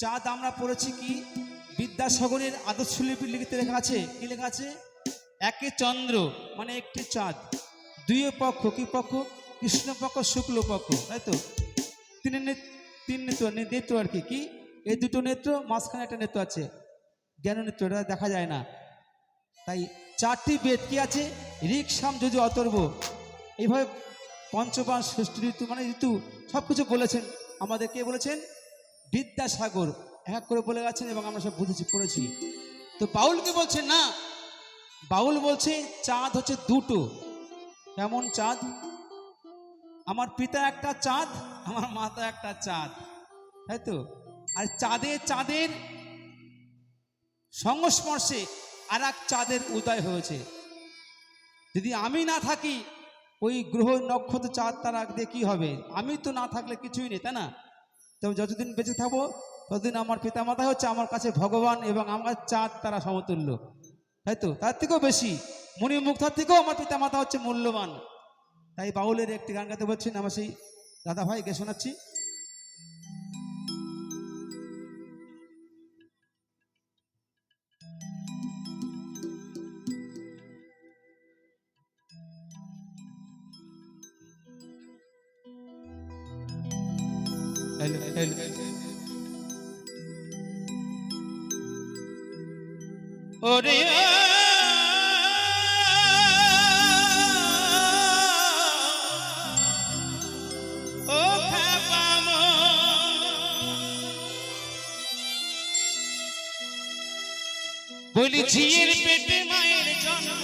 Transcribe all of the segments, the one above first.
চাঁদ আমরা পড়েছি কি বিদ্যাসাগরের আদর্শ লিপিতে লেখা আছে, কি লেখা আছে? একে চন্দ্র মানে একটি চাঁদ, দুই পক্ষ, কি পক্ষ? কৃষ্ণ পক্ষ শুক্ল পক্ষ, তাই তো? তিন নেত্র নেত্র আর কি, কি এই দুটো নেত্র, মাঝখানে একটা নেত্র আছে জ্ঞান নেত্র, এটা দেখা যায় না। তাই চারটি বেদ কি আছে? ঋক সাম যজু অথর্ব, এইভাবে পঞ্চবান ষষ্ঠ ঋতু মানে ঋতু সব কিছু বলেছেন আমাদের। কে বলেছেন? বিদ্যাসাগর এক এক করে বলে গেছেন এবং আমরা সব বুঝেছি, পড়েছি। তো বাউল কি বলছেন? না, বাউল বলছে চাঁদ হচ্ছে দুটো। কেমন চাঁদ? আমার পিতা একটা চাঁদ, আমার মাতা একটা চাঁদ, তাই তো? আর চাঁদের সংস্পর্শে আর এক চাঁদের উদয় হয়েছে। যদি আমি না থাকি, ওই গ্রহ নক্ষত্র চাঁদ তারা দিয়ে কি হবে? আমি তো না থাকলে কিছুই নেই, তাই না? তো যতদিন বেঁচে থাকবো ততদিন আমার পিতামাতা হচ্ছে আমার কাছে ভগবান, এবং আমার চাঁদ তারা সমতুল্য, তাই তো? তার থেকেও বেশি, মণিমুগ্ধার থেকেও আমার পিতামাতা হচ্ছে মূল্যবান। তাই বাউলের একটি গান গাতে বলছেন, আমার সেই দাদা ভাই গে শোনাচ্ছি। ওরে বলি ঝিয়ের পেটে মায়ের জন্ম।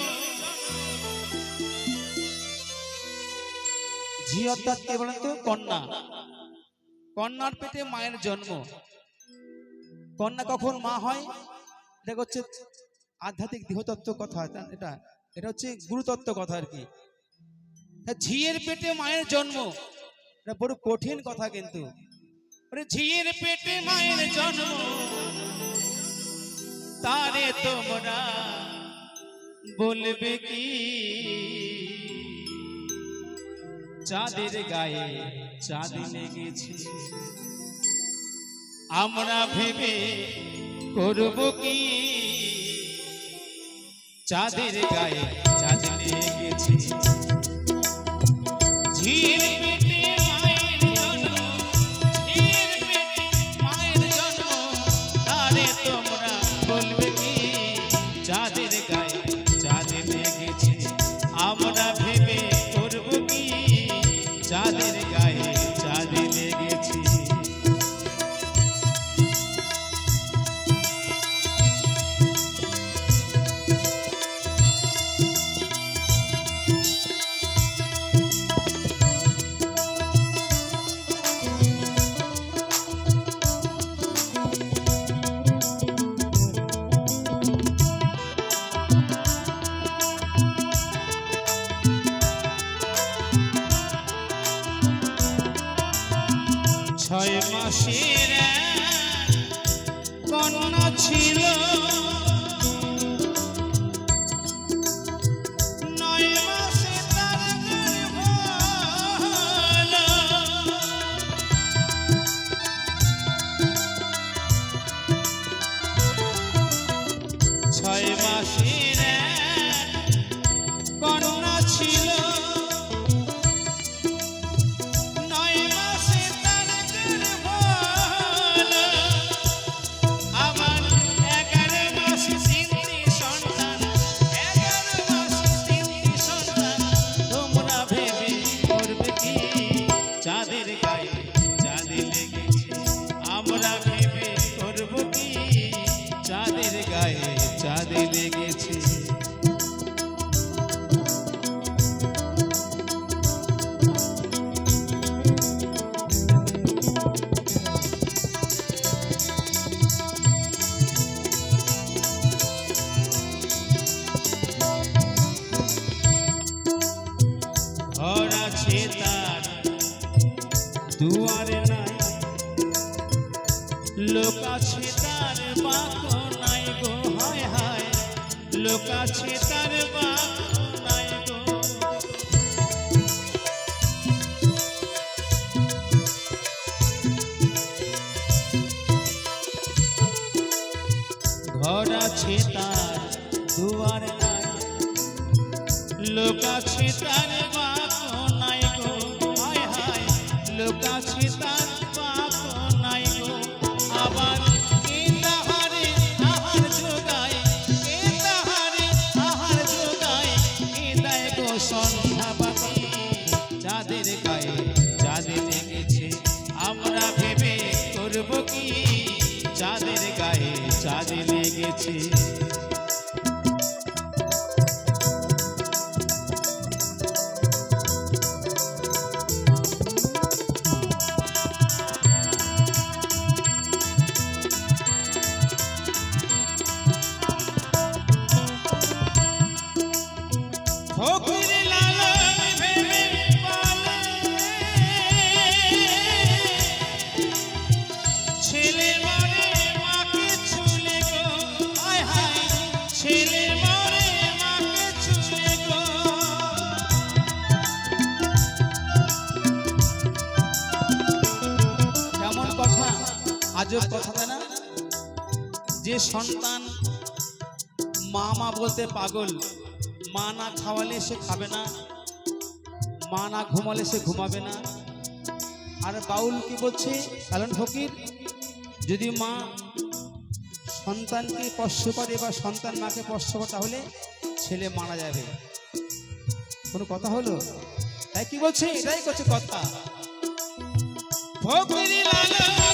ঝি অর্থাৎ কে বলেন তো? কন্যা। কন্যার পেটে মায়ের জন্ম। কন্যা কখন মা হয়? এটা হচ্ছে আধ্যাত্মিক দেহতত্ত্ব কথা, এটা এটা হচ্ছে গুরুতত্ত্ব কথা আর কি। ঝিয়ের পেটে মায়ের জন্ম, এটা বড় কঠিন কথা কিন্তু। ঝিয়ের পেটে মায়ের জন্ম, তারে তোমরা বলবে কি? চাঁদের গায়ে চাঁদ লেগেছে, আমরা ভেবে করব কি? চাঁদের গায়ে চাঁদ লেগেছে, ঝিয়ের পেটে মায়ের জন্ম, ঝিয়ের পেটে মায়ের জন্ম, তারে তোমরা বলবে কি? চাঁদের গায়ে চাঁদ লেগেছে, আমরা ভেবে করব কি? চাঁদের গায়ে চাঁদ লেগেছে। ছয় মাসের কন্যা ছিল, 9 মাসে তার গর্ভ হলো। 6 মাসের কন্যা ছিল, চাঁদের গায়ে চাঁদ লেগেছে, আমরা ভেবে করব কি? চাঁদের গায়ে চাঁদ লেগেছে। ঘর আছে তার দুয়ারে নাই, লোক আছে তার বাক নাই গো, হায় হায়, লোক আছে তার বাক নাই গো। ঘর আছে তার দুয়ার নাই, লোক আছে তার বাপ নাই গো, হায় হায় লোক আছে তার বাপ নাই গো। আবার কে তাহারে আহার যোগায়, কে তাহারে আহার যোগায়, কে দেয় গো সন্ধ্যা বাতি। যাদের গায়ে যাদের লেগেছে আমরা ভেবে করব কি, যাদের গায়ে যাদের লেগেছে। ফকির লালন ভেবে পালে, ছেলে মরে মাকে ছুলে গো, হায় হায় ছেলে মরে মাকে ছুলে গো। কেমন কথা, আজব কথা তাই না? যে সন্তান মা মা বলতে পাগল, মা না খাওয়ালে সে খাবে না, মা না ঘুমালে সে ঘুমাবে না। আর বাউল কি বলছে লালন ফকির, যদি মা সন্তানকে স্পর্শ করে বা সন্তান মাকে স্পর্শ করে তাহলে ছেলে মারা যাবে। কোনো কথা হলো? তাই কি বলছে, এটাই করছে কথা। ফকির লালন